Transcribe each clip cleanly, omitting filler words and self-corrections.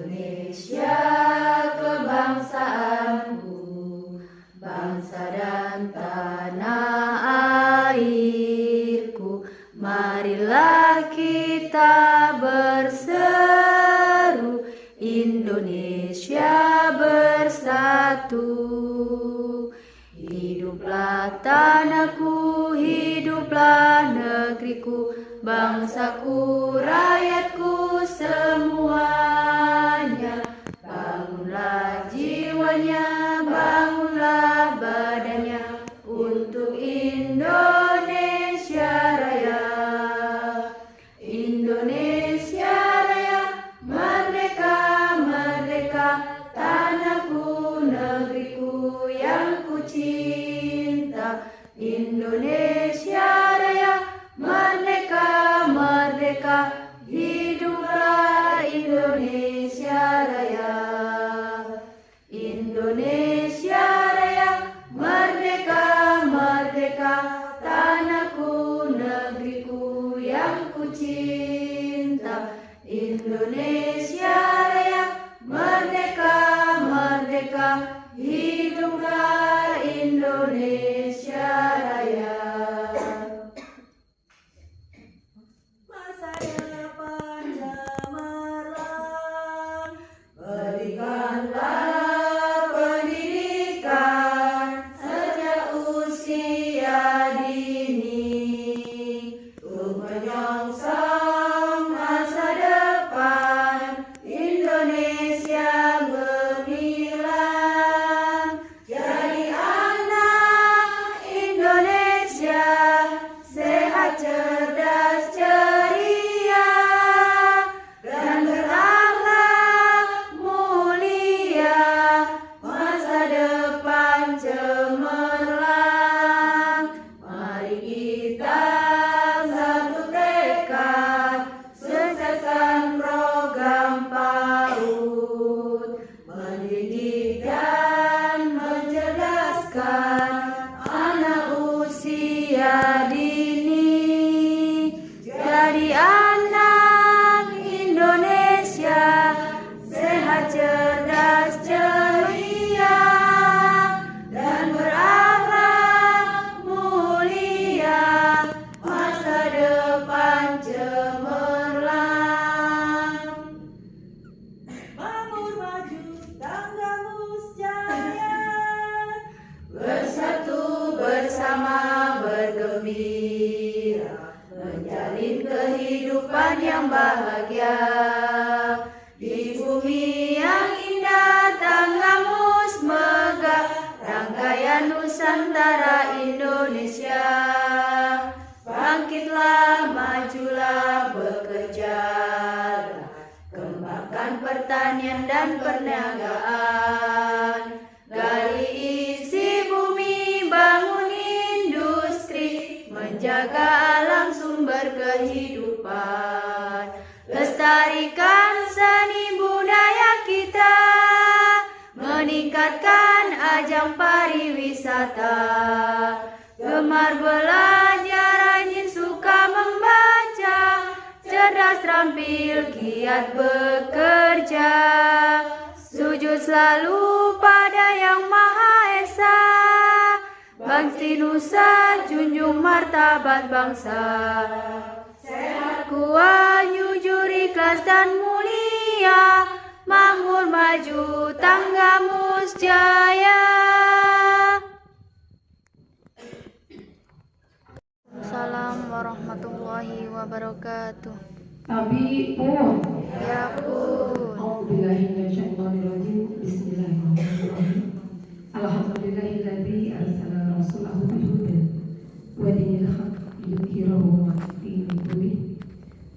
Indonesia kebangsaanku, bangsa dan tanah airku. Marilah kita berseru, Indonesia bersatu. Hiduplah tanahku, hiduplah negeriku, bangsaku, rakyatku semuanya. Bangunlah jiwanya, bangunlah badannya untuk Indonesia Raya. Indonesia Raya, merdeka, merdeka, tanahku, negeriku yang ku cinta. Indonesia Raya, merdeka, merdeka, hiduplah Indonesia Raya. Indonesia Raya, merdeka, merdeka, tanahku, negeriku yang ku cinta. Indonesia Raya, merdeka, merdeka, hiduplah Indonesia Raya. Masa depan cemerlang, berikanlah pendidikan sejak usia dini untuk menyongsong masa depan Indonesia gemilang. Jadi anak Indonesia sehat, cerdas, ceria, dan berakhlak mulia. Masa depan cemerlang. Mari kita satu tekad, sukseskan program PAUD, mendidik dan mencerdaskan anak usia dini. Jadi anak Indonesia sehat, cerdas, ceria, dan berakhlak mulia. Masa depan cemerlang. Makmur maju Tanggamus Jaya, bersatu bersama bergembira, menjalin kehidupan yang bahagia. Di bumi yang indah Tanggamus megah, rangkaian Nusantara Indonesia. Bangkitlah, majulah, bekerjalah, kembangkan pertanian dan perniagaan. Gali isi bumi, bangun industri, menjaga alam sumber kehidupan. Lestarikan seni budaya kita, meningkatkan ajang pariwisata. Gemar belajar, rajin suka membaca, cerdas terampil, giat bekerja. Sujud selalu pada Yang Maha Esa, bangsa nusa, junjung martabat bangsa. Sehat, kuat, jujur, ikhlas dan mulia, makmur maju Tanggamus Jaya. Assalamualaikum warahmatullahi wabarakatuh. Abi pun. Ya pun. A'udzubillahiminasyaitonirrajim. Bismillahirrahmanirrahim. Alhamdulillahilladzi arsala rasulahu bil huda wa dinil haqq liyudhhirahu 'ala dini kullih.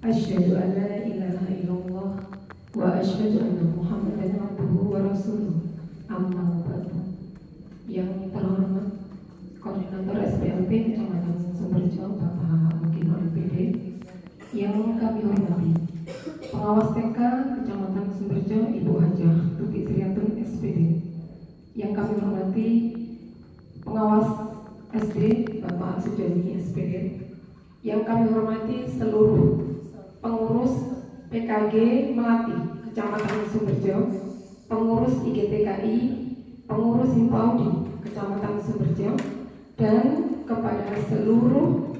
Asyhadu an la ilaha illallah wa asyhadu anna Muhammadan abduhu wa rasuluh. Amma ba'du. Yang terhormat Koordinator SPLP Kecamatan Sumberjo, Bapak Mungkin OLPD, yang kami hormati pengawas TK Kecamatan Sumberjo, Ibu Hajah Tuti Triatun SPD, yang kami hormati pengawas SD Bapak Sujani SPD, yang kami hormati seluruh pengurus PKG Melati Kecamatan Sumberjo, pengurus IGTKI, pengurus Himpaudi Kecamatan Sumberjo, dan kepada seluruh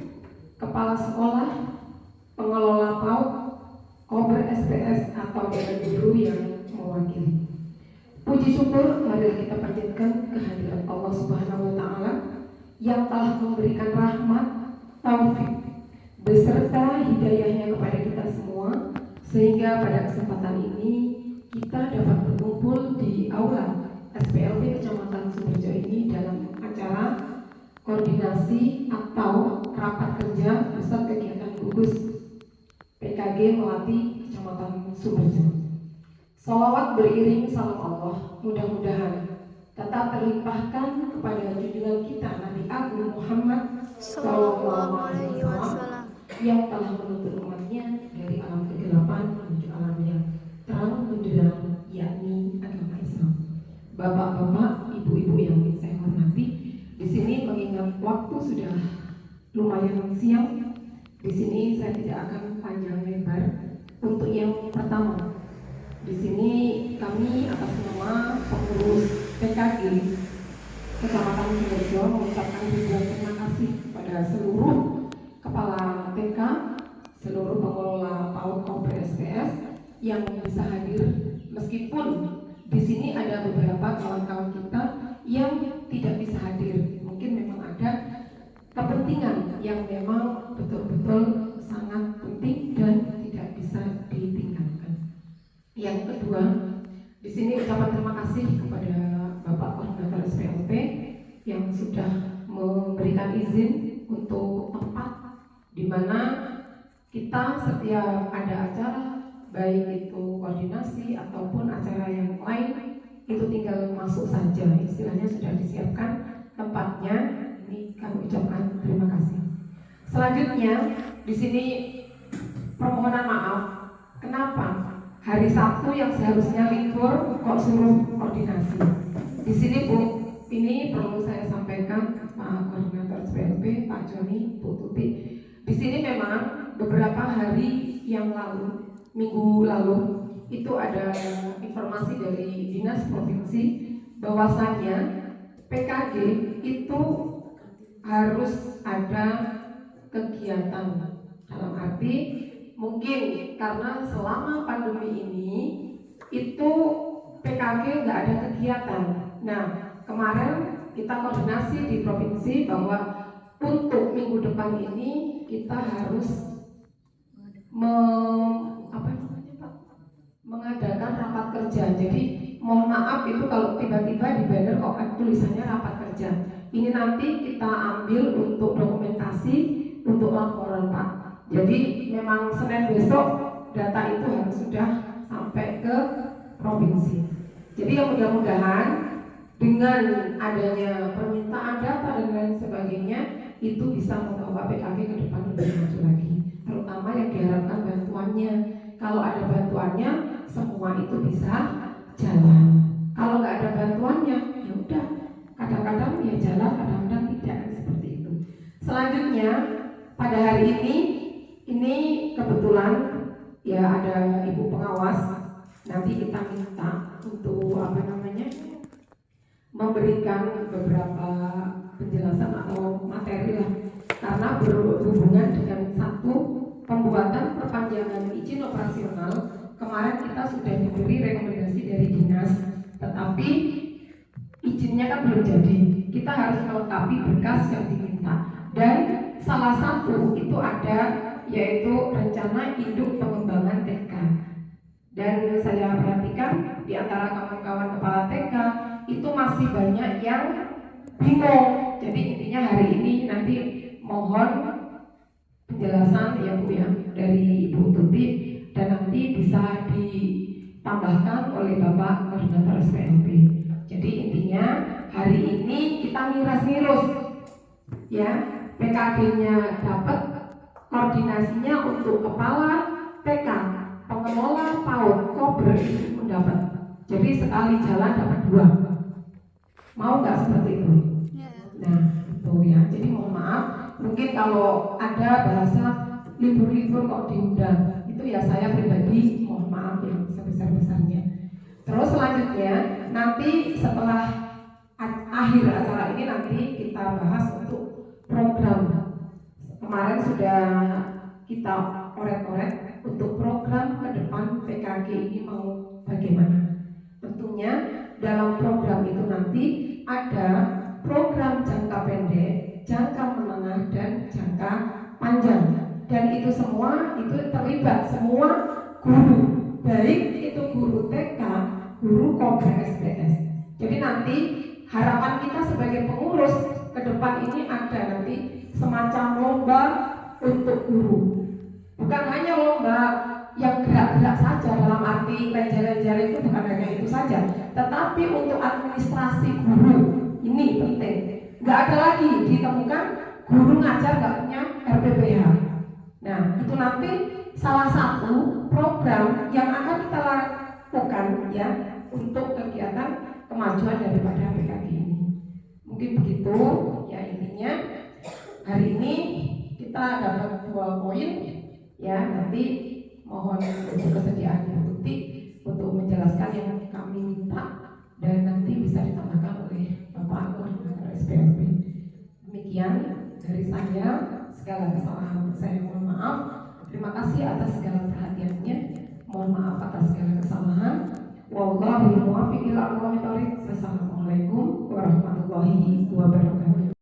kepala sekolah, pengelola PAUD, Kober SPS atau dewan guru yang mewakili. Puji syukur marilah kita panjatkan kehadirat Allah Subhanahu wa taala yang telah memberikan rahmat, taufik beserta hidayahnya kepada kita semua, sehingga pada kesempatan ini kita dapat berkumpul di aula SPLP Kecamatan Sumberjo ini dalam acara koordinasi atau rapat kerja pusat kegiatan gugus PKG Melati Kecamatan Sumberjo. Salawat beriring salam Allah mudah-mudahan tetap terlimpahkan kepada junjungan kita Nabi Agung Muhammad Sallallahu alaihi wasallam yang telah menuntun umatnya dari alam kegelapan menuju alam yang terang benderang, yakni agama Islam. Bapak-bapak, ibu-ibu yang saya hormati, di sini mengingat waktu sudah lumayan siang, di sini saya tidak akan panjang lebar. Untuk yang pertama, di sini kami atas nama pengurus PKG Kecamatan Sumberjo mengucapkan ribuan terima kasih kepada seluruh kepala TK, seluruh pengelola PAUD Kober SPS yang bisa hadir, meskipun di sini ada beberapa kawan-kawan kita yang tidak bisa hadir. Mungkin memang ada kepentingan yang memang betul-betul sangat penting dan tidak bisa ditinggalkan. Yang kedua, di sini ucapan terima kasih kepada Bapak Koordinator SPLP yang sudah memberikan izin untuk tempat di mana kita setiap ada acara, baik itu koordinasi ataupun acara yang lain, itu tinggal masuk saja. Istilahnya sudah disiapkan tempatnya. Ini kami ucapkan terima kasih. Selanjutnya, di sini permohonan maaf. Kenapa? Hari Sabtu yang seharusnya libur kok suruh koordinasi. Di sini Bu, ini perlu saya sampaikan Pak Koordinator SPLP, Pak Joni, Bu Tuti. Di sini memang beberapa hari yang lalu, minggu lalu, itu ada informasi dari Dinas Provinsi bahwasannya PKG itu harus ada kegiatan, dalam arti mungkin karena selama pandemi ini itu PKG nggak ada kegiatan. Nah, kemarin kita koordinasi di provinsi bahwa untuk minggu depan ini kita harus mengadakan rapat kerja. Jadi mohon maaf itu kalau tiba-tiba di banner kok tulisannya rapat kerja. Ini nanti kita ambil untuk dokumentasi, untuk laporan Pak. Jadi memang Senin besok data itu harus sudah sampai ke provinsi. Jadi mudah-mudahan dengan adanya permintaan data dan lain sebagainya itu bisa membawa PKG ke depan lebih maju lagi. Terutama yang diharapkan bantuannya. Kalau ada bantuannya, semua itu bisa jalan. Kalau nggak ada bantuannya, ya udah. Kadang-kadang ya jalan, kadang-kadang tidak, seperti itu. Selanjutnya pada hari ini kebetulan ya ada ibu pengawas. Nanti kita minta untuk memberikan beberapa penjelasan atau materi lah, karena berhubungan dengan satu pembuatan perpanjangan izin operasional. Kemarin kita sudah diberi rekomendasi dari dinas, tetapi izinnya kan belum jadi. Kita harus melengkapi berkas yang diminta, dan salah satu itu ada yaitu rencana induk pengembangan TK. Dan saya perhatikan di antara kawan-kawan kepala TK itu masih banyak yang bingung. Jadi intinya hari ini nanti mohon penjelasan ya Bu ya dari Ibu Tuti, dan nanti bisa ditambahkan oleh Bapak Koordinator SPLP. Jadi intinya hari ini kita ngiras-ngirus ya, PKG-nya dapat, koordinasinya untuk kepala TK, pengelola PAUD, Kober itu mendapat. Jadi sekali jalan dapat 2. Mau nggak seperti itu? Nah itu ya. Jadi mohon maaf, mungkin kalau ada bahasa libur-libur kok diundang, itu ya saya pribadi mohon maaf yang sebesar-besarnya. selanjutnya nanti setelah akhir acara ini nanti kita bahas untuk program. Kemarin sudah kita oret-oret untuk program ke depan PKG ini mau bagaimana. Tentunya dalam program itu nanti ada program jangka pendek, jangka menengah, dan jangka panjang. Dan itu semua itu terlibat semua guru, baik itu guru TK, guru Komda SPS. Jadi nanti harapan kita sebagai pengurus ke depan ini ada nanti semacam lomba untuk guru. Bukan hanya lomba yang gerak-gerak saja, dalam arti lenjer-lenjer itu bukan hanya itu saja, tetapi untuk administrasi guru ini penting. Nggak ada lagi ditemukan guru ngajar nggak punya RPPH. Nah, itu nanti salah satu program yang akan kita lakukan ya untuk kegiatan kemajuan daripada PKG ini. Mungkin begitu ya intinya. Hari ini kita dapat 2 poin ya, nanti mohon untuk kesediaan Ibu Tuti untuk menjelaskan yang kami minta dan nanti bisa ditambahkan oleh Bapak Koordinator SPLP. Demikian dari saya, segala kesalahan saya mohon maaf. Terima kasih atas segala perhatiannya. Mohon maaf atas segala kesalahan. Wallahi muwaffiq ila aqwamit thoriq. Wassalamualaikum warahmatullahi wabarakatuh.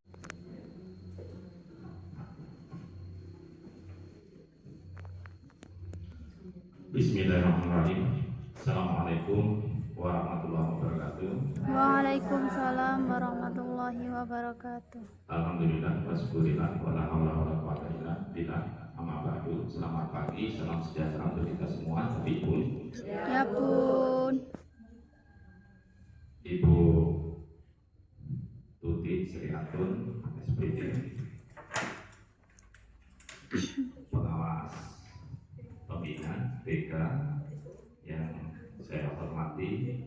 Bismillahirrahmanirrahim. Assalamualaikum warahmatullahi wabarakatuh. Waalaikumsalam warahmatullahi wabarakatuh. Alhamdulillah wassyukurillah wala haula wala quwwata illa billah. Amma ba'du. Selamat pagi, salam sejahtera untuk kita semua. Tapi pun Ya pun. Ibu Tuti Sriatun SPD, pengawas pembina BK yang saya hormati,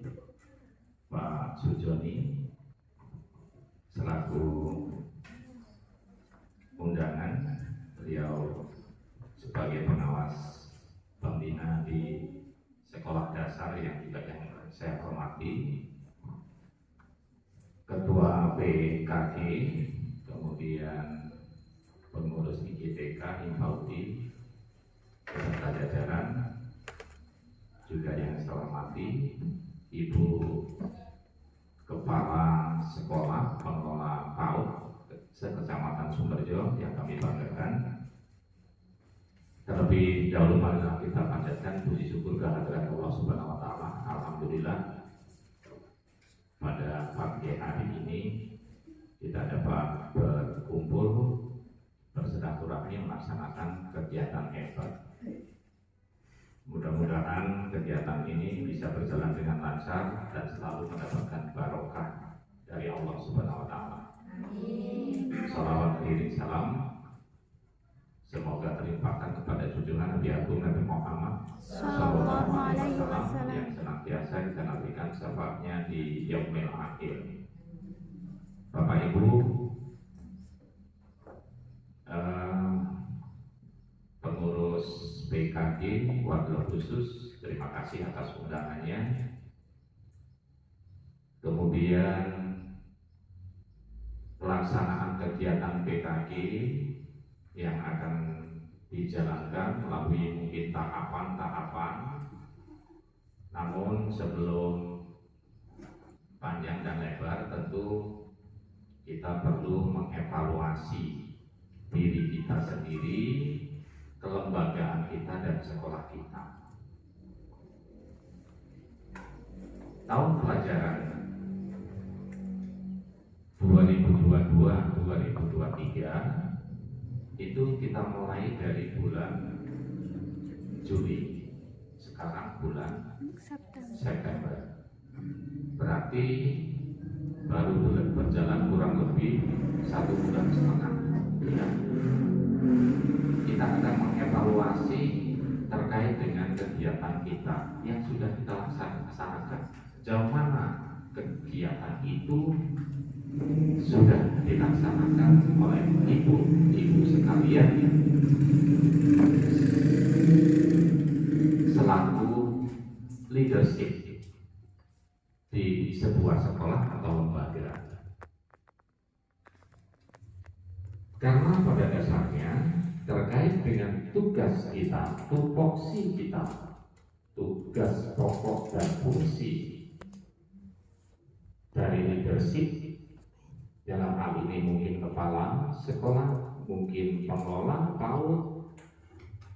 Pak Sujoni selaku undangan, beliau sebagai pengawas pembina di sekolah dasar yang juga yang saya hormati, Ketua PKG, kemudian pengurus IGTK Infaudi beserta jajaran, juga yang saya hormati Ibu Kepala Sekolah Pengelola PAUD Sekecamatan Sumberjo yang kami banggakan. Terlebih dahulu marilah kita panjatkan puji syukur kehadirat Allah Subhanahu wa taala. Alhamdulillah pada pagi hari ini kita dapat berkumpul bersilaturahmi melaksanakan kegiatan hebat. Mudah-mudahan kegiatan ini bisa berjalan dengan lancar dan selalu mendapatkan barokah dari Allah Subhanahu wa taala. Amin. Salawat iring salam semoga terlimpahkan kepada junjungan Nabi Agung Nabi Muhammad sallallahu alaihi wasallam yang senantiasa kita nantikan syafaatnya di yaumil akhir. Bapak Ibu, pengurus PKG wabil khusus, terima kasih atas undangannya. Kemudian pelaksanaan kegiatan PKG yang akan dijalankan melalui mungkin tahapan-tahapan. Namun sebelum panjang dan lebar, tentu kita perlu mengevaluasi diri kita sendiri, kelembagaan kita dan sekolah kita. Tahun pelajaran 2022-2023 itu kita mulai dari bulan Juli, sekarang bulan September. Berarti baru berjalan kurang lebih 1,5 bulan. Ya. Kita akan mengevaluasi terkait dengan kegiatan kita yang sudah kita laksanakan. Sejauh mana kegiatan itu sudah dilaksanakan oleh ibu sekalian selaku leadership di sebuah sekolah atau lembaga. Karena pada dasarnya terkait dengan tugas kita, tupoksi kita, tugas pokok dan fungsi dari leadership dalam hal ini mungkin kepala sekolah, mungkin pengelola PAUD,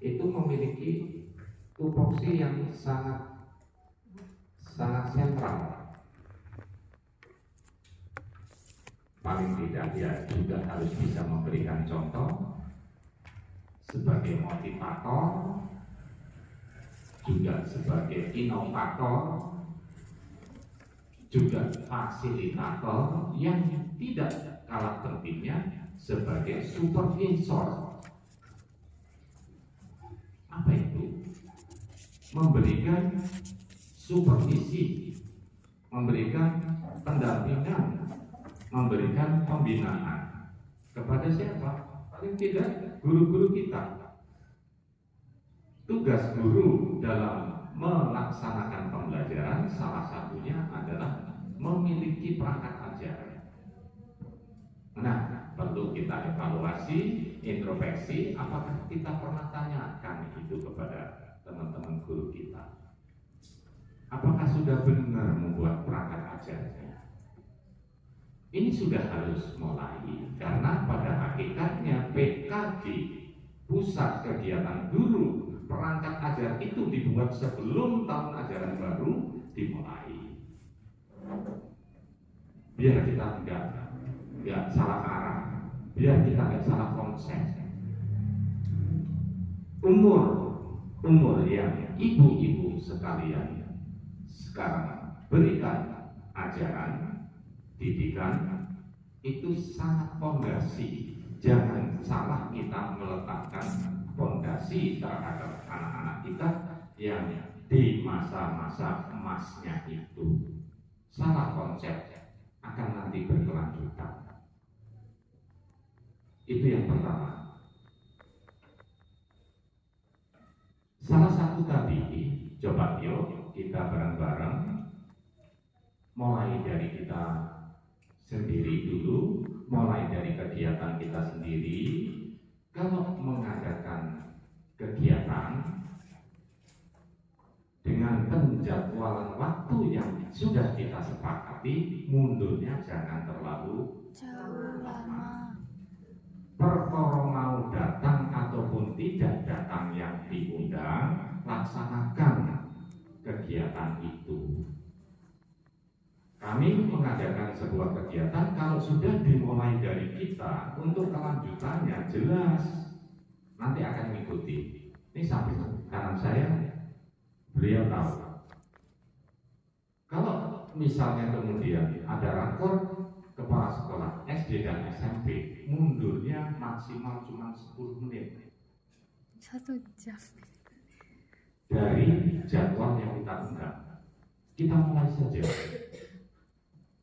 itu memiliki tupoksi yang sangat sentral. Paling tidak dia juga harus bisa memberikan contoh sebagai motivator, juga sebagai inovator, juga fasilitator, yang tidak kalah pentingnya sebagai supervisor. Apa itu? Memberikan supervisi, memberikan pendampingan, memberikan pembinaan kepada siapa? Paling tidak guru-guru kita. Tugas guru dalam melaksanakan pembelajaran salah satunya adalah memiliki perangkat ajar. Nah, perlu kita evaluasi, introspeksi, apakah kita pernah tanyakan itu kepada teman-teman guru kita? Apakah sudah benar membuat perangkat ajarnya? Ini sudah harus mulai, karena pada hakikatnya PKG, pusat kegiatan guru, perangkat ajar itu dibuat sebelum tahun ajaran baru dimulai. Biar kita nggak salah arah, biar kita nggak salah konsep. Umur yang ibu-ibu sekalian sekarang berikan ajaran didikan itu sangat fondasi. Jangan salah kita meletakkan fondasi terhadap anak-anak kita yang di masa-masa emasnya itu. Salah konsep akan nanti berkelanjutan. Itu yang pertama. Salah satu tadi, coba yuk kita bareng-bareng mulai dari kita sendiri dulu, mulai dari kegiatan kita sendiri. Kalau mengadakan kegiatan dengan penjadwalan waktu yang sudah kita sepakati, mundurnya jangan terlalu jauh lama. Perkara mau datang ataupun tidak datang yang diundang, laksanakan kegiatan itu. Kami mengadakan sebuah kegiatan, kalau sudah dimulai dari kita, untuk kelanjutannya jelas nanti akan mengikuti. Ini samping kanan saya, beliau tahu. Kalau misalnya kemudian ada rakor kepala sekolah SD dan SMP, mundurnya maksimal cuma 10 menit 1 jam dari jadwal yang kita undang. Kita mulai saja.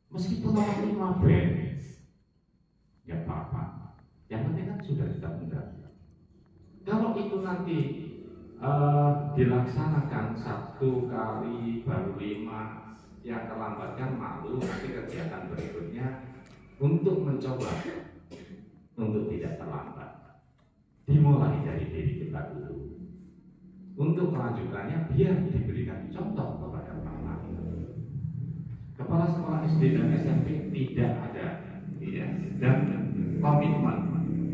Meskipun orang 5 band, ya apa-apa. Yang penting kan sudah kita undang. Kalau itu nanti dilaksanakan 1 kali baru 5, yang terlambatkan malu, nanti kegiatan berikutnya untuk mencoba untuk tidak terlambat. Dimulai dari diri kita dulu. Untuk kelanjutannya biar diberikan contoh kepada orang lain. Kepala sekolah SD dan SMP tidak ada, ya, dan komitmen.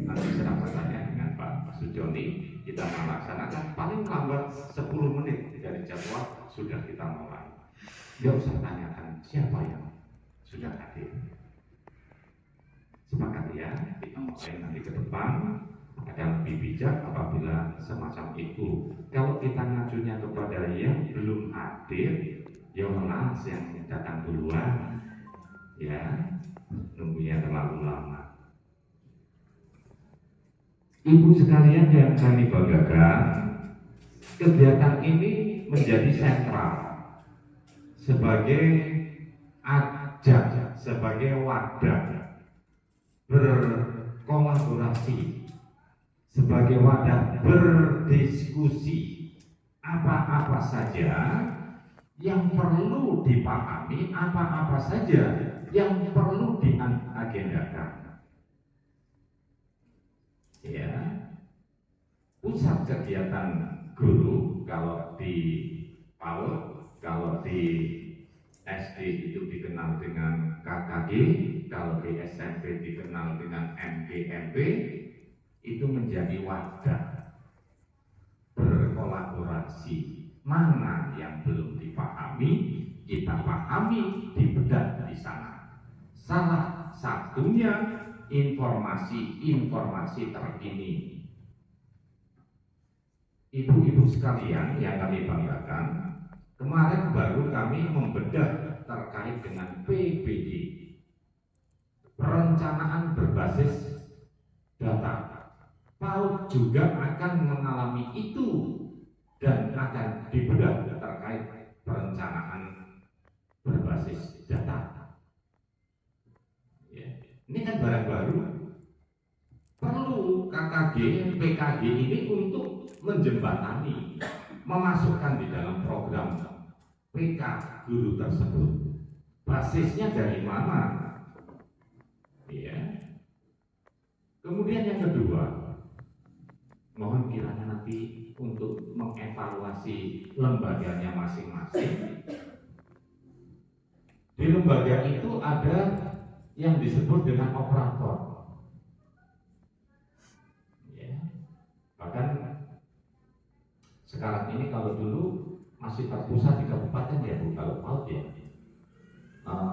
Nanti sedang bertanya dengan Pak Sujoni, kita melaksanakan paling lambat 10 menit dari jadwal sudah kita mulai. Gak usah tanyakan siapa yang sudah hadir. Sepakat ya, kita mulai nanti ke depan akan lebih bijak apabila semacam itu. Kalau kita ngajunya kepada yang belum hadir, ya melas yang datang duluan, ya nunggunya terlalu lama. Ibu sekalian yang kami banggakan, kegiatan ini menjadi sentral sebagai ajang, sebagai wadah berkolaborasi, sebagai wadah berdiskusi apa-apa saja yang perlu dipahami, apa-apa saja yang perlu diagendakan. Ya, pusat kegiatan guru kalau di PAUD, kalau di SD itu dikenal dengan KKG, kalau di SMP dikenal dengan MGMP, itu menjadi wadah berkolaborasi. Mana yang belum dipahami, kita pahami, dibedah di sana. Salah satunya informasi terkini. Ibu-ibu sekalian yang kami banggakan, kemarin baru kami membedah terkait dengan PBD, perencanaan berbasis data. PAUD juga akan mengalami itu dan akan dibedah terkait perencanaan berbasis data. Ya. Ini kan barang baru. Perlu KKG, PKG ini untuk menjembatani, memasukkan di dalam program PK guru tersebut. Basisnya dari mana? Ya. Kemudian yang kedua, mohon kiranya nanti untuk mengevaluasi lembaganya masing-masing. Di lembaga itu ada yang disebut dengan operator. Ya. Bahkan sekarang ini kalau dulu masih terpusat di kabupaten ya Bu, kalau PAUD ya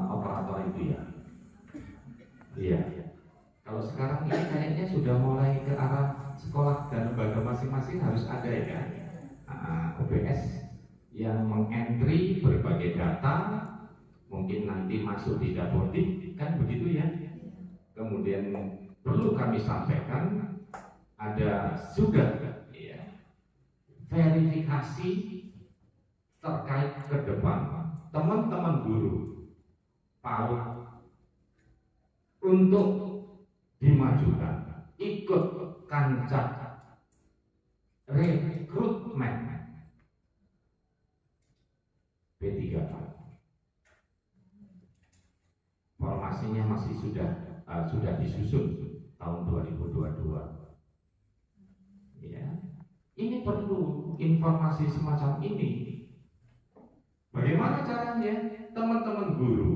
operator itu ya. Iya. Kalau sekarang ini kayaknya sudah mulai ke arah sekolah dan lembaga masing-masing harus ada ya kan, OBS yang mengentry berbagai data, mungkin nanti masuk di dapodik kan begitu ya. Kemudian perlu kami sampaikan ada sudah ya, verifikasi terkait ke depan teman-teman guru PAUD untuk dimajukan ikut kancah rekrutmen P3K. Formasinya masih sudah disusun tahun 2022. Ya, ini perlu informasi semacam ini. Bagaimana caranya teman-teman guru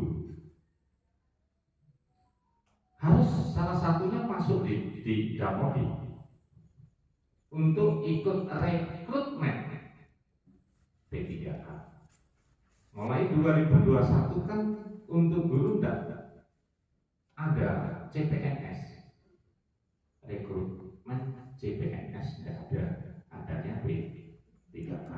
harus salah satunya masuk di Dapodik untuk ikut rekrutmen P3K. Mulai 2021 kan untuk guru tidak ada CPNS, rekrutmen CPNS tidak ada, adanya P3K.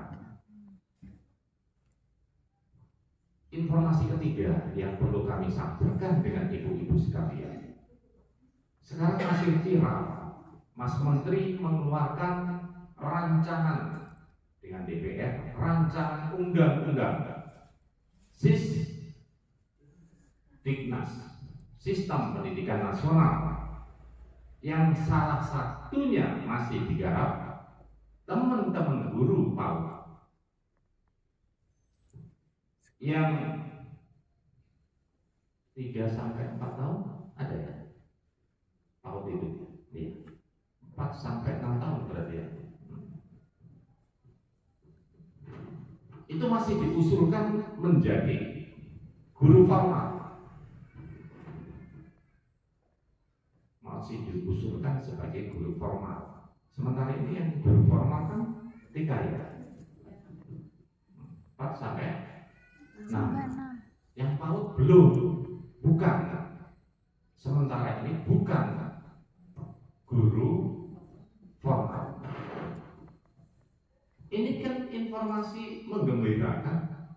Informasi ketiga yang perlu kami sampaikan dengan ibu-ibu sekalian. Sekarang masih viral, Mas Menteri mengeluarkan rancangan dengan DPR, rancangan undang-undang Diknas, Sistem Pendidikan Nasional, yang salah satunya masih digarap teman-teman guru PAUD yang 3-4 tahun ada ya PAUD itu, iya. 4-6 tahun berarti ya. Itu masih diusulkan menjadi guru formal, masih diusulkan sebagai guru formal. Sementara ini yang guru formal kan 3 ya, 4-6. Yang PAUD belum, bukan. Sementara ini bukan guru formal. Ini kan informasi menggembirakan.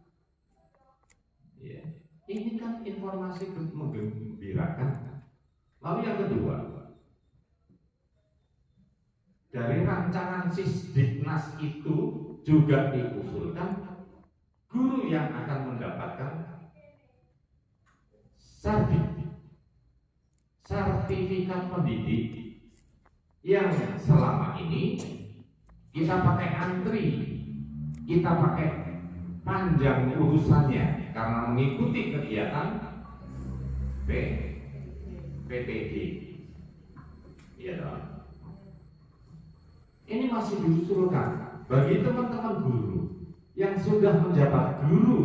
Ya, ini kan informasi menggembirakan. Lalu yang kedua, dari rancangan Sisdiknas itu juga diusulkan guru yang akan mendapatkan sertifikat pendidik yang selama ini kita pakai antri, kita pakai panjang urusannya karena mengikuti kegiatan PPG. Iya dong. Ini masih diusulkan bagi teman-teman guru yang sudah menjabat guru,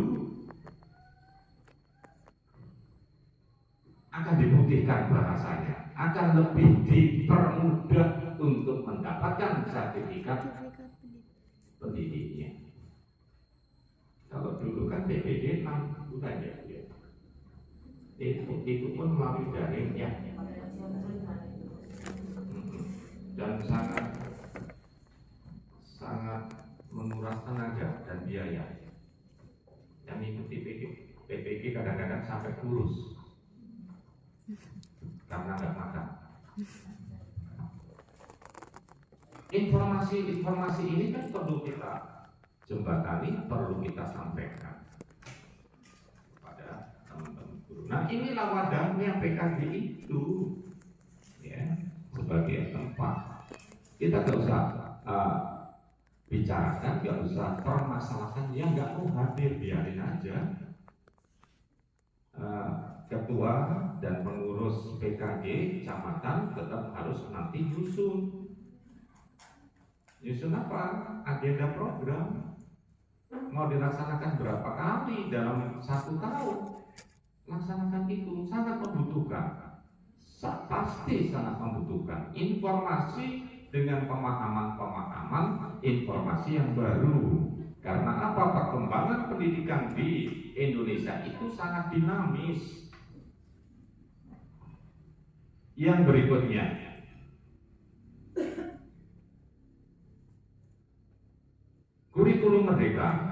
akan diputihkan bahasanya, akan lebih dipermudah untuk mendapatkan sertifikat pendidiknya. Kalau dulu kan PPG bukan ya, itu pun melalui daring ya, dan sangat menguras tenaga dan biaya. Yang mengikuti PPG kadang-kadang sampai kurus karena nggak makan. Informasi ini kan perlu kita jembatani, perlu kita sampaikan kepada teman-teman guru. Nah, inilah wadahnya PKG itu, ya, sebagai tempat kita nggak usah bicarakan, nggak usah permasalahkan yang nggak mau hadir, biarin aja. Ketua dan pengurus PKG kecamatan tetap harus nanti nyusun apa? Agenda program mau dilaksanakan berapa kali dalam 1 tahun. Laksanakan itu, sangat membutuhkan, pasti sangat membutuhkan informasi dengan pemahaman informasi yang baru. Karena apa? Perkembangan pendidikan di Indonesia itu sangat dinamis. Yang berikutnya, kurikulum merdeka.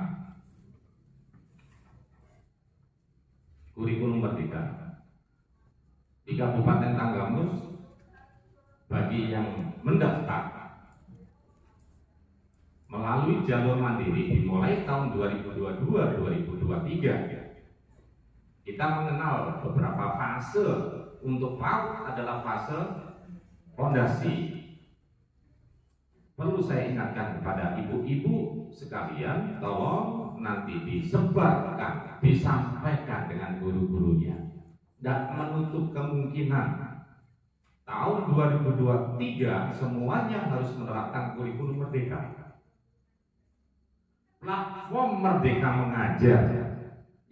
Kurikulum merdeka di Kabupaten Tanggamus bagi yang mendaftar melalui jalur mandiri dimulai tahun 2022-2023. Kita mengenal beberapa fase. Untuk PAUD adalah fase fondasi. Perlu saya ingatkan kepada ibu-ibu sekalian, tolong nanti disebarkan, disampaikan dengan guru-gurunya, dan menutup kemungkinan tahun 2023 semuanya harus menerapkan kurikulum merdeka. Platform Merdeka Mengajar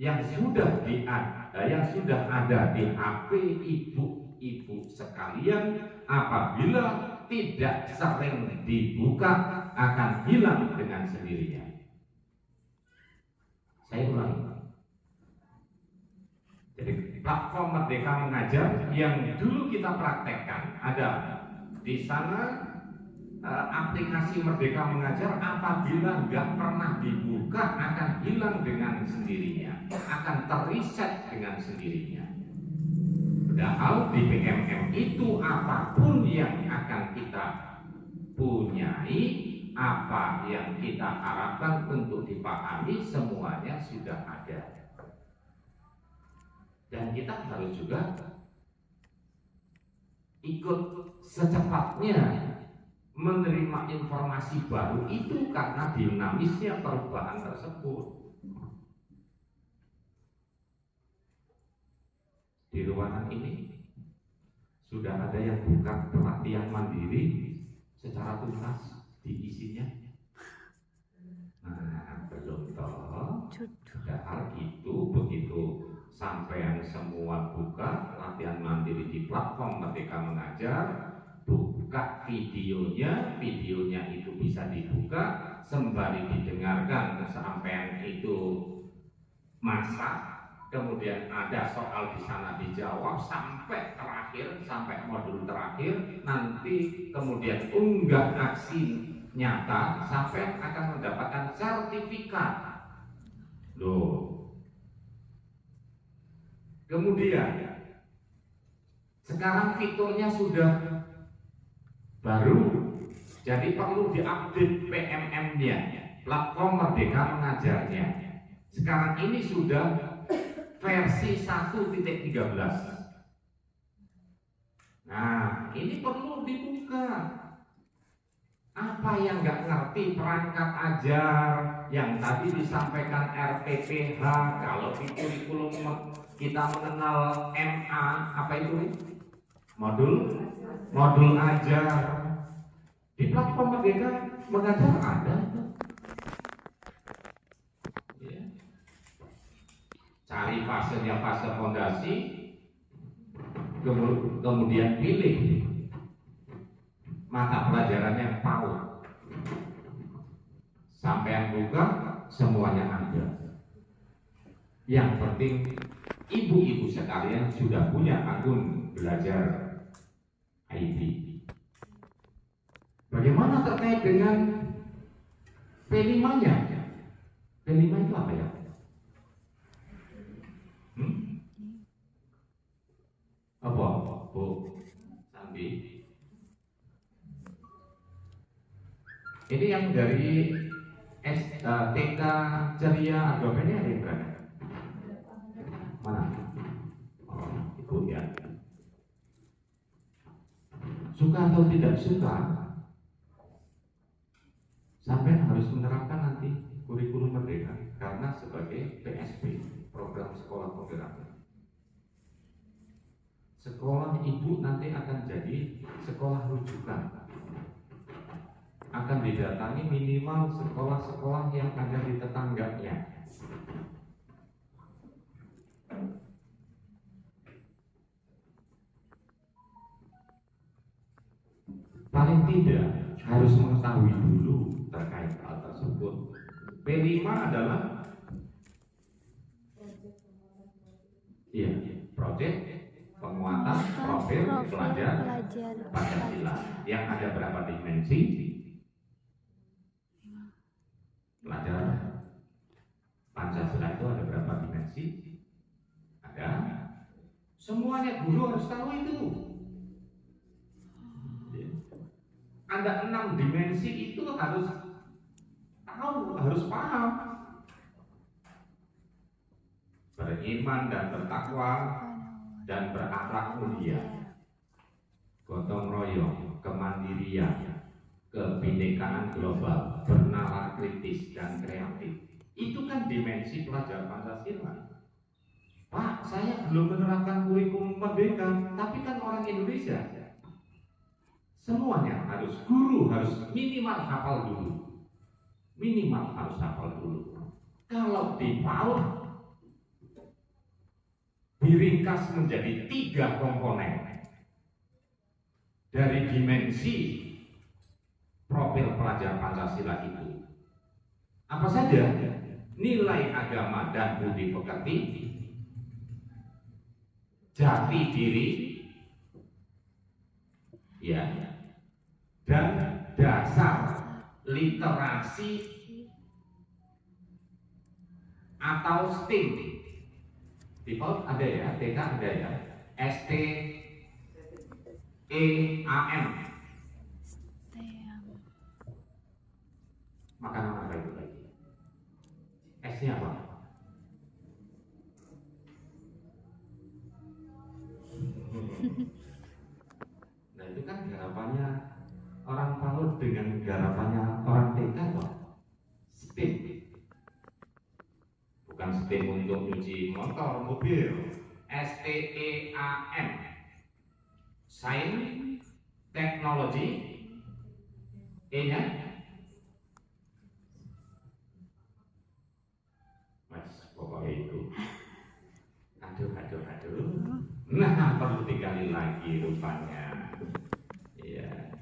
yang sudah ada di HP ibu-ibu sekalian, apabila tidak sering dibuka akan hilang dengan sendirinya. Saya ulangi. Jadi platform Merdeka Mengajar yang dulu kita praktekkan ada di sana. Aplikasi Merdeka Mengajar apabila nggak pernah dibuka akan hilang dengan sendirinya, akan teriset dengan sendirinya. Padahal di PMM itu apapun yang akan kita punyai, apa yang kita harapkan untuk dipahami, semuanya sudah ada. Dan kita harus juga ikut secepatnya menerima informasi baru itu karena dinamisnya perubahan tersebut. Di ruangan ini sudah ada yang buka pelatihan mandiri secara tuntas diisinya. Nah, belum toh. Padahal itu begitu sampean semua buka latihan mandiri di platform Merdeka Mengajar, buka videonya itu bisa dibuka sembari didengarkan sampean itu masak, kemudian ada soal di sana dijawab sampai terakhir, sampai modul terakhir, nanti kemudian unggah aksi nyata, sampean akan mendapatkan sertifikat. Loh. Kemudian sekarang fiturnya sudah baru, jadi perlu diupdate PMM-nya, platform Merdeka Mengajarnya. Sekarang ini sudah versi 1.13. Nah, ini perlu dibuka. Apa yang nggak ngerti perangkat ajar, yang tadi disampaikan RPPH, kalau di kurikulum kita mengenal MA, apa itu? Modul ajar. Di platform Merdeka Mengajar ada. Ya. Cari fasenya fase fondasi, kemudian pilih mata pelajaran yang PAUD. Sampai yang buka semuanya ada. Yang penting ibu-ibu sekalian sudah punya akun belajar ID. Bagaimana terkait dengan P5-nya? P5 itu apa ya? Apa? Bu Sandi. Ini yang dari TK Ceria Adobe ini ada yang berada? Mana? Oh, itu ya. Suka atau tidak suka, sampai harus menerapkan nanti kurikulum Merdeka karena sebagai PSP, program sekolah penggerak. Sekolah ibu nanti akan jadi sekolah rujukan. Akan didatangi minimal sekolah-sekolah yang ada di tetangganya. Paling tidak harus mengetahui dulu terkait hal tersebut. P5 adalah proyek penguatan profil pelajar Pancasila yang ada berapa dimensi? Pelajar Pancasila itu ada berapa dimensi? Ada. Semuanya guru harus tahu itu. Ada 6 dimensi itu harus tahu, harus paham. Beriman dan bertakwa dan berakhlak mulia, gotong royong, kemandirian, kebinekaan global, bernalar kritis dan kreatif. Itu kan dimensi pelajar Pancasila. Pak, saya belum menerapkan kurikulum Merdeka, tapi kan orang Indonesia. Semuanya harus, guru harus minimal hafal dulu. Minimal harus hafal dulu. Kalau di PAUD diringkas menjadi 3 komponen dari dimensi profil pelajar Pancasila itu. Apa saja? Nilai agama dan budi pekerti, jati diri, ya, dan dasar literasi atau STEAM. Di PAUD ada ya, TK ada ya, STEAM. Makanan apa itu lagi? S-nya apa? Nah itu kan garapannya orang PAUD dengan garapannya orang TK loh. STEAM. Bukan STEAM untuk nyuci motor, mobil. STEAM. Science, Technology, E-nya Mas, pokoknya itu. Aduh. Nah, perlu digali lagi rupanya. Iya.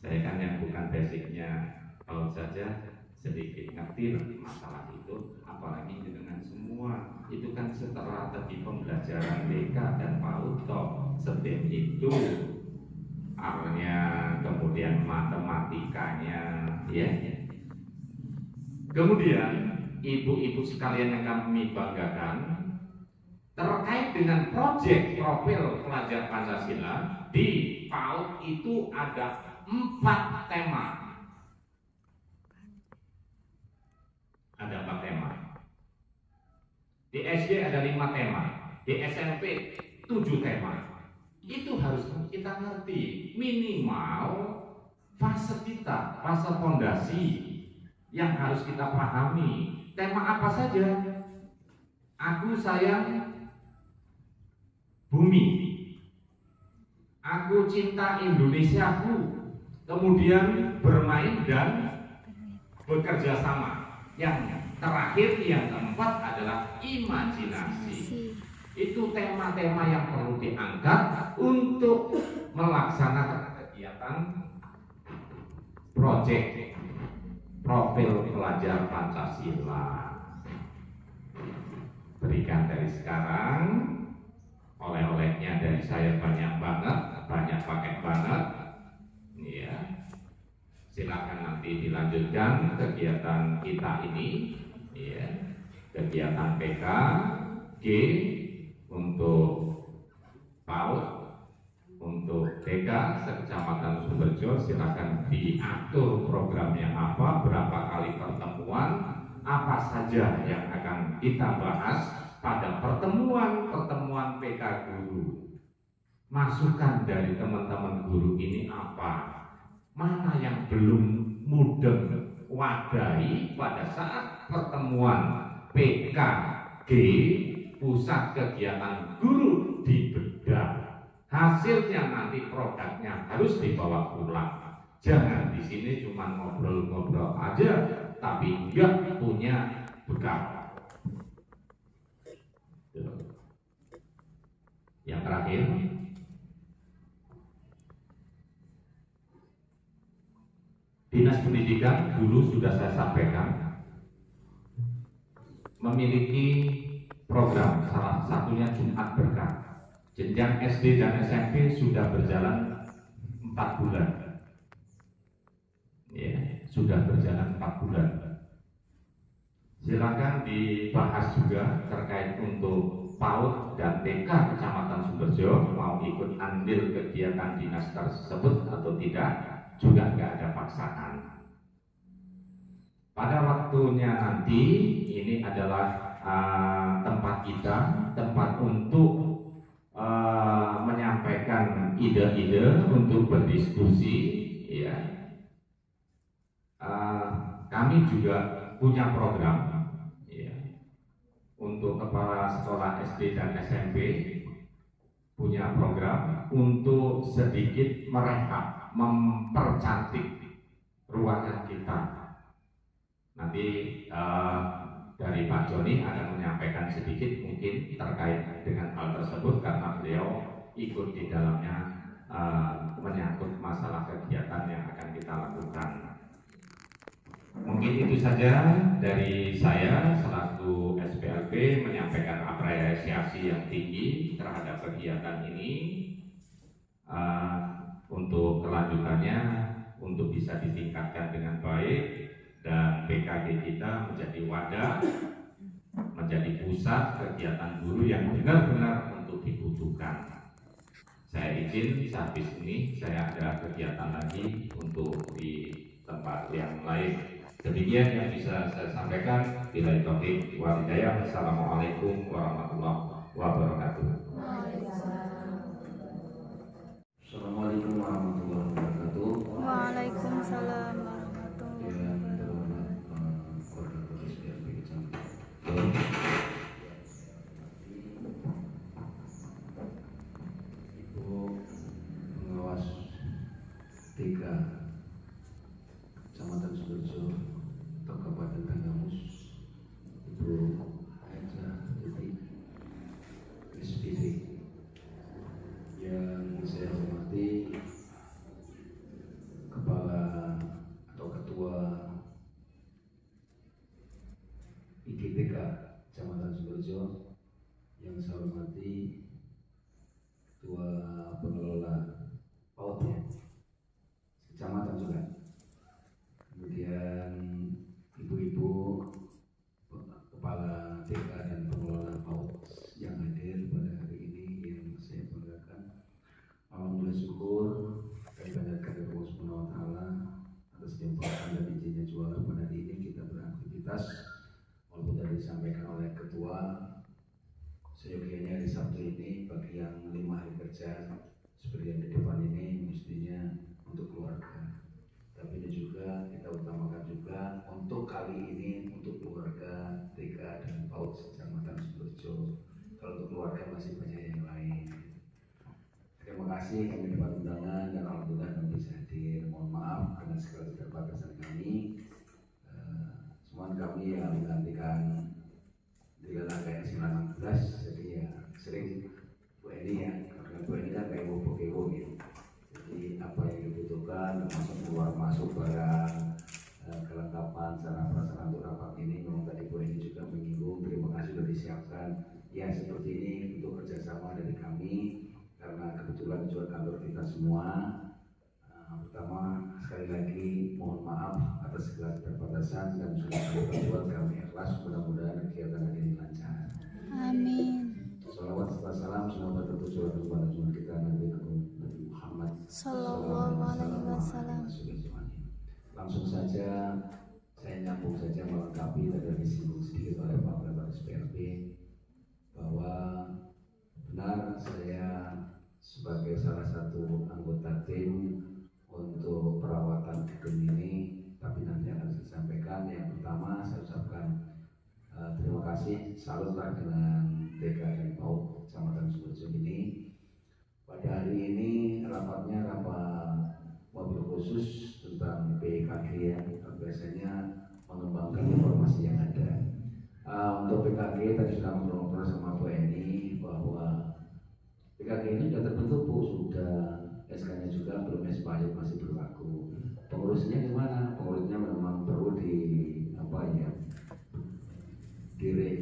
Saya kan yang bukan basicnya, kalau saja sedikit ngerti masalah itu, apalagi dengan semua itu kan strategi pembelajaran TK dan PAUD toh. STEM itu R-nya, kemudian matematikanya, ya. Kemudian ibu-ibu sekalian yang kami banggakan, terkait dengan proyek profil pelajar Pancasila di PAUD itu ada 4 tema. Ada 4 tema. Di SD ada 5 tema, di SMP 7 tema. Itu harus kita ngerti. Minimal fase kita, fase fondasi yang harus kita pahami. Tema apa saja? Aku sayang bumi, aku cinta Indonesiaku, kemudian bermain dan bekerja sama. Yang terakhir, yang keempat adalah imajinasi. Itu tema-tema yang perlu diangkat untuk melaksanakan kegiatan proyek profil pelajar Pancasila. Berikan dari sekarang, oleh-olehnya dari saya banyak banget, banyak paket banget. Ya, silakan nanti dilanjutkan kegiatan kita ini. Ya, kegiatan PK, G untuk PAUD, untuk TK sekecamatan Sumberjo, silakan diatur programnya apa, berapa kali pertemuan, apa saja yang akan kita bahas pada pertemuan PK guru. Masukan dari teman-teman guru ini apa? Mana yang belum mudeng wadahi pada saat pertemuan PKG, pusat kegiatan guru dibedah. Hasilnya nanti produknya harus dibawa pulang. Jangan di sini cuma ngobrol-ngobrol aja, tapi nggak punya bekal. Yang terakhir, Dinas Pendidikan dulu sudah saya sampaikan memiliki program, salah satunya Jumat Berkah. Jenjang SD dan SMP sudah berjalan 4 bulan. Ya, sudah berjalan 4 bulan. Silakan dibahas juga terkait untuk PAUD dan TK Kecamatan Sumberjo mau ikut andil kegiatan dinas tersebut atau tidak, juga nggak ada paksaan. Pada waktunya nanti ini adalah tempat kita, tempat untuk menyampaikan ide-ide, untuk berdiskusi. Ya, kami juga punya program. Untuk kepala sekolah SD dan SMP punya program untuk sedikit merehab, mempercantik ruangan kita. Nanti dari Pak Joni akan menyampaikan sedikit mungkin terkait dengan hal tersebut karena beliau ikut di dalamnya, menyangkut masalah kegiatan yang akan kita lakukan. Mungkin itu saja dari saya selaku SPLP menyampaikan apresiasi yang tinggi terhadap kegiatan ini. Untuk kelanjutannya, untuk bisa ditingkatkan dengan baik dan PKG kita menjadi wadah, menjadi pusat kegiatan guru yang benar-benar untuk dibutuhkan. Saya izin sehabis ini saya ada kegiatan lagi untuk di tempat yang lain. Demikian yang bisa saya sampaikan. Billahi taufiq wal hidayah. Assalamualaikum warahmatullahi wabarakatuh. Assalamualaikum warahmatullahi wabarakatuh. Waalaikumsalam warahmatullahi Yang terhormat Koordinator SPLP Kecamatan, Ibu pengawas TK Kecamatan Sumberjo atau Kabupaten Tanggamus, Ibu Haja Tuti SPD, yang saya hormati Kepala atau Ketua IGTK Kecamatan Sumberjo, yang saya hormati Ketua Pengelola PAUD Kecamatan juga, kemudian ibu-ibu kepala TK dan pengelola PAUD yang hadir pada hari ini, yang saya banggakan. Alhamdulillah, syukur kami panjatkan kepada Allah Subhanahu wa Ta'ala atas limpahan dan izinnya juara pada hari ini kita beraktivitas, walaupun tadi disampaikan oleh ketua, seyogianya hari Sabtu ini bagi yang 5 hari kerja seperti yang di depan ini mestinya untuk keluarga. tapi ini juga kita utamakan juga untuk kali ini untuk keluarga TK dan PAUD Kecamatan Sumberjo. Kalau untuk keluarga masih banyak yang lain. Terima kasih kami dapat undangan dan alhamdulillah kami bisa hadir. Mohon maaf karena segala keterbatasan kami. Semua kami yang menggantikan di Lelangga yang 19, jadi ya sering Bu Eni ya, karena Bu Eni kan kayak bobo-bobo gitu. Jadi apa yang dibutuhkan termasuk keluar masuk barang, kelengkapan sarana prasarana untuk rapat ini memang tadi Bu Eni juga menyinggung. Terima kasih sudah disiapkan. Ya seperti ini untuk kerjasama dari kami karena kebetulan juga kantor kita semua. Pertama sekali lagi mohon maaf atas segala keterbatasan dan sudah kami buat kami ikhlas. Mudah-mudahan kegiatan ini lancar. Amin. Salawat serta salam semoga tertuju kepada Tuhan kita Nabi Muhammad Sallallahu alaihi wasallam. Langsung saja saya nyambung saja melengkapi dari disinggung sedikit oleh Pak Kepala SPLB bahwa benar saya sebagai salah satu anggota tim untuk perawatan gedung ini, tapi nanti akan saya sampaikan. Yang pertama saya ucapkan terima kasih, salutlah dengan TK dan PAUD Kecamatan Sumberjo ini. Pada hari ini rapatnya rapat mobil khusus tentang PKG yang biasanya mengembangkan informasi yang ada. Untuk PKG tadi sudah ngobrol sama Bu Eni bahwa PKG ini sudah terbentuk Bu, sudah SK-nya juga belum expired, masih berlaku. Pengurusnya gimana? Pengurusnya memang perlu direk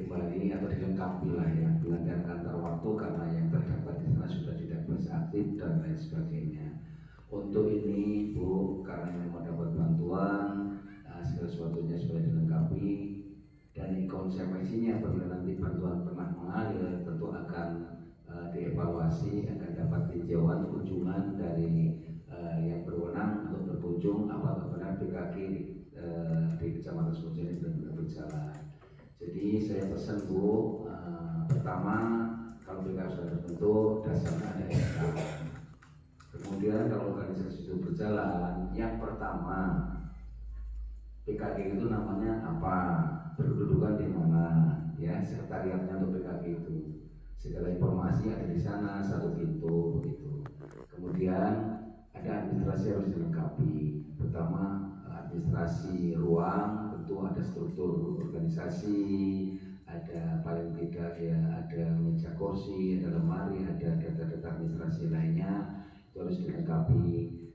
kembali atau dilengkapi lah ya, dengan antar waktu karena yang terdapat di sana sudah tidak bisa aktif dan lain sebagainya. Untuk ini Bu, karena memang dapat bantuan, segala sesuatunya sudah dilengkapi dan konsekuensinya apabila nanti bantuan pernah mengalir tentu akan dievaluasi, akan dapat tinjauan kunjungan dari yang berwenang untuk berkunjung apakah benar PKG di Kecamatan Sumberjo ini benar-benar berjalan. Jadi saya pesan Bu, pertama kalau PKG sudah terbentuk dasarnya ada SK. Kemudian kalau organisasi itu berjalan, yang pertama PKG itu namanya apa, berkedudukan di mana, ya sekretariatnya untuk PKG itu. Segala informasi ada di sana, satu pintu begitu. Kemudian ada administrasi harus dilengkapi. Pertama administrasi ruang, tentu ada struktur organisasi, ada paling tidak ya ada meja kursi, ada lemari, ada data-data administrasi lainnya itu harus dilengkapi.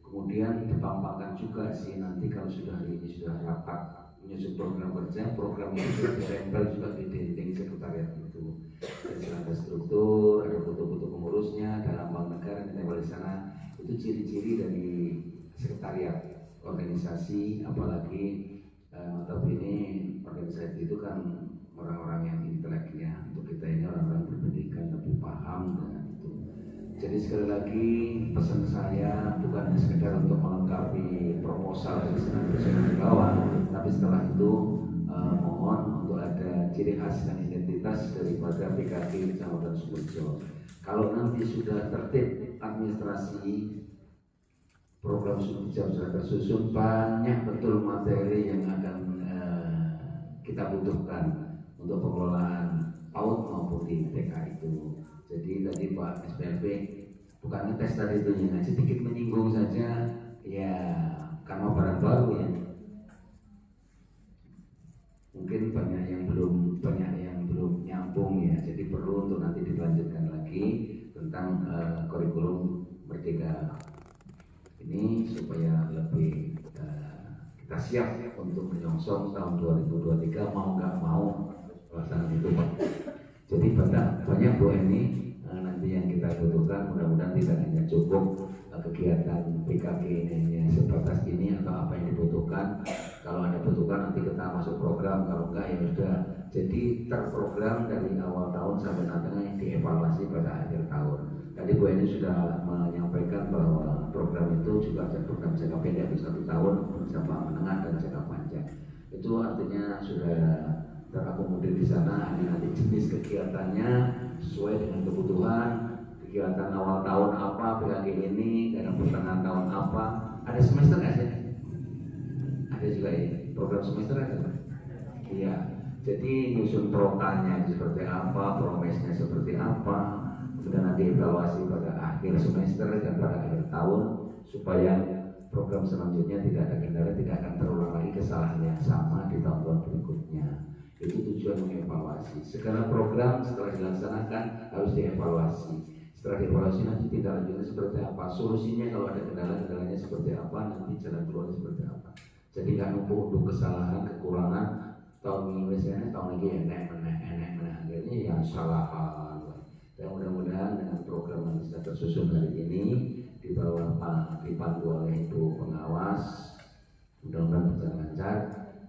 Kemudian dipampangkan juga sih nanti kalau sudah hari ini sudah rapat menyusun program kerja, program itu sudah ditempel juga di dinding sekretariat itu. Dan ada struktur, ada foto-foto pengurusnya, ada lambang negara yang ditempel di sana. Itu ciri-ciri dari sekretariat organisasi, apalagi notabene organisasi itu kan orang-orang yang intelek ya. Untuk kita ini orang-orang berpendidikan lebih paham dengan itu. Jadi sekali lagi pesan saya bukan sekedar untuk melengkapi proposal dari senang di bawah, tapi setelah itu mohon untuk ada ciri khas dan identitas daripada PKG Kecamatan Sumberjo. Kalau nanti sudah tertib administrasi, program Sumberjo sudah tersusun, banyak betul materi yang akan kita butuhkan untuk pengelolaan PAUD maupun di TK itu. Jadi tadi Pak SPLB bukan ngetes tadi itu ya, sedikit menyinggung saja ya karena barang baru ya. Mungkin banyak yang belum nyambung ya. Jadi perlu untuk nanti dilanjutkan lagi tentang kurikulum Merdeka ini supaya lebih kita siap untuk menyongsong tahun 2023 mau nggak mau pelaksanaan itu Pak. Jadi banyak Bu Eni nanti yang kita butuhkan, mudah-mudahan tidak hanya cukup kegiatan PKG ini hanya sebatas ini atau apa yang dibutuhkan. Kalau ada butuhkan nanti kita masuk program, kalau enggak ya sudah. Jadi terprogram dari awal tahun sampai nantinya dievaluasi pada akhir tahun. Tadi Bu Eni sudah menyampaikan bahwa program itu juga ada program jangka pendek di 1 tahun, jangka menengah dan jangka panjang. Itu artinya sudah terakomodir di sana. Nanti jenis kegiatannya sesuai dengan kebutuhan. Kegiatan awal tahun apa PKG ini, dan pertengahan tahun apa. Ada semester nggak sih? Ada juga ini program semester ada Pak? Iya. Jadi nyusun protanya seperti apa, promesnya seperti apa, kemudian nanti evaluasi pada akhir semester dan pada akhir tahun supaya program selanjutnya tidak ada kendala, tidak akan terulang lagi kesalahan yang sama di tahun-tahun berikutnya. Itu tujuan mengevaluasi. Segala program setelah dilaksanakan harus dievaluasi. Setelah dievaluasi nanti tindak lanjutnya seperti apa, solusinya kalau ada kendala-kendalanya seperti apa, nanti jalan keluarnya seperti apa. Jadi nggak numpuk untuk kesalahan, kekurangan tahun ini misalnya tahun ini enak akhirnya ya salah. Dan mudah-mudahan dengan program yang sudah tersusun hari ini di bawah dipandu oleh Ibu Pengawas, mudah-mudahan berjalan lancar.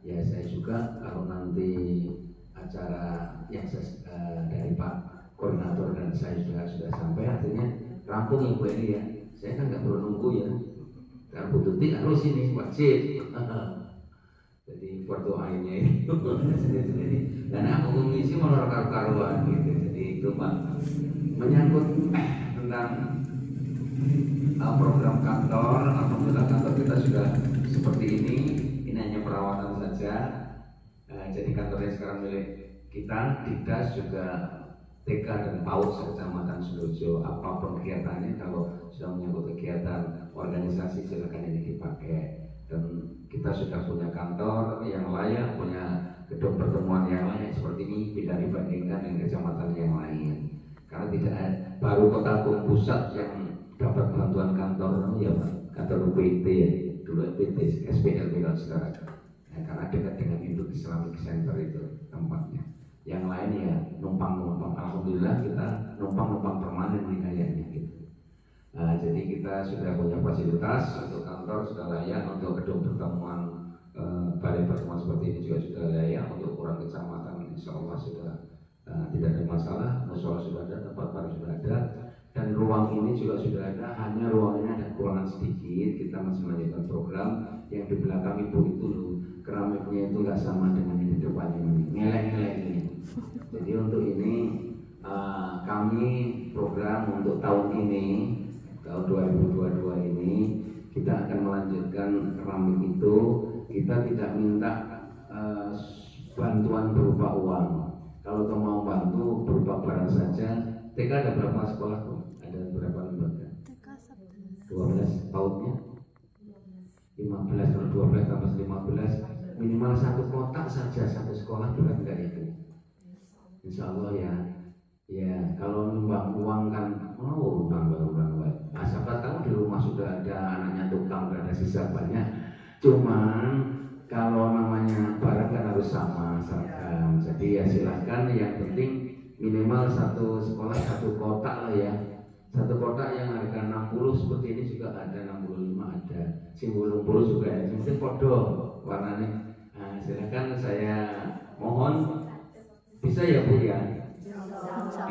Ya saya juga kalau nanti acara yang dari Pak Koordinator dan saya juga sudah sampai, artinya rampung Ibu ini ya. Saya kan nggak perlu nunggu ya. Karena Bu Tuti harus ini wajib. Jadi berdoanya itu dan aku mengisi menolak karuan gitu. Jadi itu Pak menyangkut tentang program kantor. Alhamdulillah kantor kita sudah seperti ini hanya perawatan saja. Jadi kantornya sekarang milik kita. Didas juga TK dan PAUD Kecamatan Sidoarjo, apapun kegiatannya, kalau sudah menyangkut kegiatan organisasi silakan ini dipakai. Dan kita sudah punya kantor yang layak, punya gedung pertemuan yang layak seperti ini bila dibandingkan dengan kecamatan yang lain. Karena tidak ada, baru Kota Agung Pusat yang dapat bantuan kantor ya kantor UPT ya, dulu UPT SPLB kalau sekarang. Ya, karena dekat dengan Induk Islamic Center itu tempatnya. Yang lain ya numpang. Alhamdulillah kita numpang permanen nih kayaknya gitu. Jadi kita sudah punya fasilitas untuk kantor sudah layak, untuk gedung pertemuan balai pertemuan seperti ini juga sudah layak, untuk ukuran kecamatan insya Allah sudah tidak ada masalah, musola sudah ada, tempat parkir sudah ada, dan ruang ini juga sudah ada. Hanya ruangnya ada kekurangan sedikit. Kita masih melanjutkan program yang di belakang Ibu itu keramiknya itu nggak sama dengan yang di depannya, ngelek-ngelek ini. Jadi untuk ini kami program untuk tahun ini, tahun 2022 ini kita akan melanjutkan keramik itu. Kita tidak minta bantuan berupa uang. Kalau kau mau bantu berupa barang saja. TK ada berapa sekolah tuh? Ada berapa lembaga? 12 PAUD-nya 15, kalau 12 tambah 15 minimal satu kotak saja, satu sekolah berat enggak itu? Insya Allah ya kalau nyumbang uang kan mau uang. Siapa tahu di rumah sudah ada anaknya tukang, sudah ada sisa banyak. Cuman kalau namanya barang kan harus sama seragam. Jadi ya silakan, yang penting minimal satu sekolah satu kotak lah ya. Satu kotak yang harga 60 seperti ini juga ada, 65 ada, simbol 60 juga ada. Mungkin podo warnanya. Nah, silakan saya mohon bisa ya Bu ya.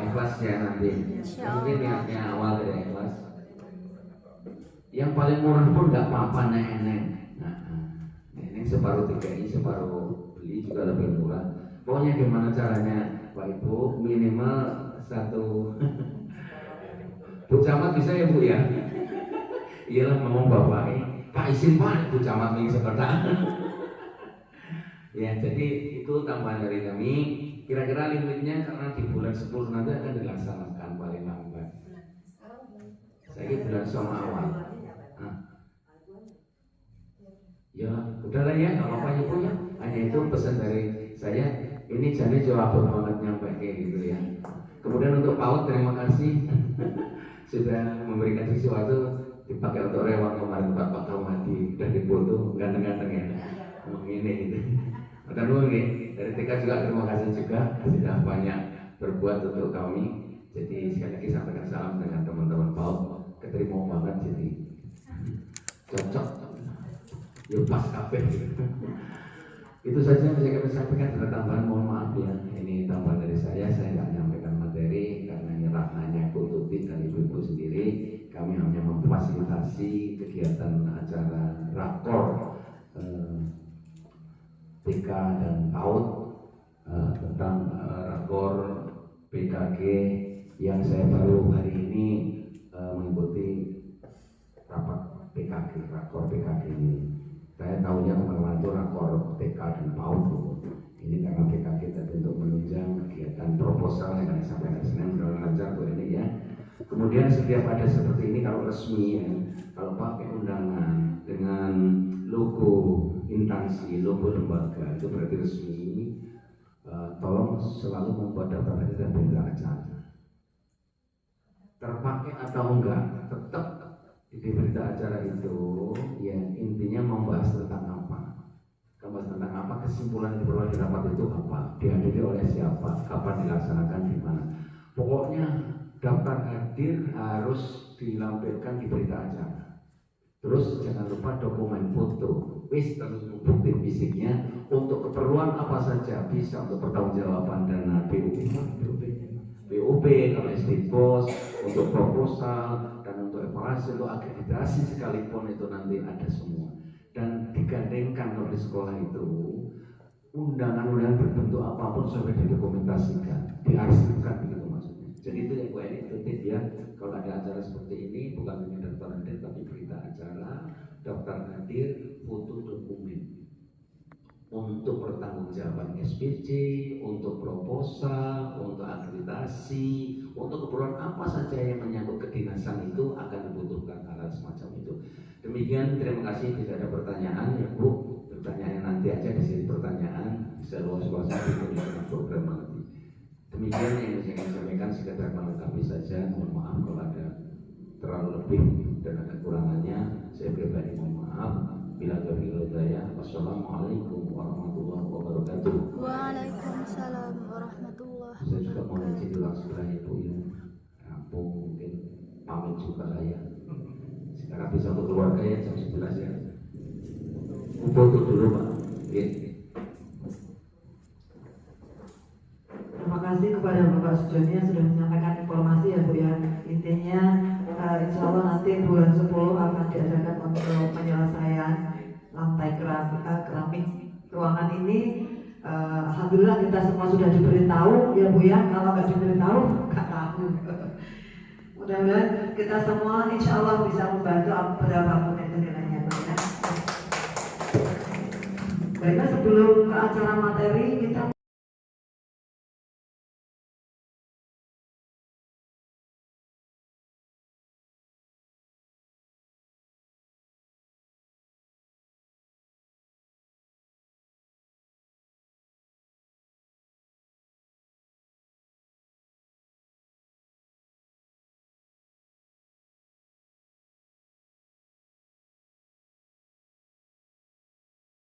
Ikhlas ya nanti. Mungkin niatnya awal dari ikhlas. Yang paling murah pun nggak apa-apa nenek. Ini separuh TKI, separuh beli juga lebih murah. Pokoknya gimana caranya Pak Ibu, minimal satu. Bu Camat bisa ya Bu ya? Iyalah ngomong Bapak ini, Pak izin Pak, Bu Camat ini seperti. Ya jadi itu tambahan dari kami. Kira-kira limitnya karena di bulan 10 nanti akan dilaksanakan paling lambat. Saya bulan Soma awal. Ya udahlah ya, nggak apa-apa ya Bu ya. Hanya itu pesan dari saya. Ini jadi jawab banget nyampe kayak gitu ya. Kemudian untuk PAUD terima kasih sudah memberikan sesuatu dipakai untuk rewang kemarin Pak Kamadi dan dipoto ganteng-ganteng ya. Ini gitu. Maka dari TK juga terima kasih juga sudah banyak berbuat untuk kami. Jadi sekali lagi sampaikan salam dengan teman-teman PAUD. Keterima banget jadi cocok. Ya pas kafe. Itu saja yang bisa kami sampaikan. Ada tambahan, mohon maaf ya. Ini tambahan dari saya nggak menyampaikan materi karena ini ranahnya Bu Tuti dan ibu-ibu sendiri. Kami hanya memfasilitasi kegiatan acara rakor TK dan PAUD tentang rakor PKG yang saya baru hari ini mengikuti rapat PKG, rakor PKG ini. Saya tahunya kemarin itu rakor TK dan PAUD. Ini karena TK kita untuk menunjang kegiatan proposal yang akan disampaikan Senin berjalan lancar tuh ini ya. Kemudian setiap ada seperti ini kalau resmi ya, kalau pakai undangan dengan logo instansi, logo lembaga itu berarti resmi. Tolong selalu membuat daftar hadir dan berita acara. Terpakai atau enggak, tetap di berita acara itu ya intinya membahas tentang apa. Membahas tentang apa, kesimpulan yang diperoleh di rapat itu apa, dihadiri oleh siapa, kapan dilaksanakan, di mana. Pokoknya daftar hadir harus dilampirkan di berita acara. Terus jangan lupa dokumen foto, bukti fisiknya untuk keperluan apa saja, bisa untuk pertanggungjawaban dana BUP, kalau SDPOS, untuk proposal dan untuk evaluasi, untuk akreditasi sekalipun itu nanti ada semua. Dan digandengkan kalau di sekolah itu undangan-undangan berbentuk apapun sampai didokumentasikan, diarsipkan begitu maksudnya. Jadi itu yang gue titip ya, kalau ada acara seperti ini bukan hanya daftar hadir tapi berita acara, daftar hadir, foto dokumen untuk pertanggungjawaban SPC, untuk proposal, untuk akreditasi, untuk keperluan apa saja yang menyangkut kedinasan itu akan dibutuhkan hal semacam itu. Demikian, terima kasih. Tidak ada pertanyaan ya Bu, pertanyaannya nanti aja di sini pertanyaan bisa luas-luas di program nanti. Demikian yang saya ingin sampaikan, sekedar melengkapi saja. Mohon maaf kalau ada terlalu lebih dan ada kurangannya. Saya pribadi mohon maaf. Bila taufiq hidayah. Wassalamualaikum warahmatullahi wabarakatuh. Waalaikumsalam warahmatullahi Saya juga mau wabarakatuh. izin dulu sebelah Ibu ya. Rampung mungkin pamit juga lah ya. Sekarang bisa untuk keluarga ya jam 11 ya. Foto dulu Pak. Ya. Terima kasih kepada Bapak Sujoni yang sudah menyampaikan informasi ya Bu ya. Intinya insya Allah nanti bulan 10 akan diadakan untuk penyelesaian lantai keramik ruangan ini. Alhamdulillah kita semua sudah diberitahu ya Bu ya. Kalau nggak diberitahu nggak tahu. Mudah-mudahan kita semua insya Allah bisa membantu berapapun itu nilainya Bu ya. Baiklah, sebelum ke acara materi kita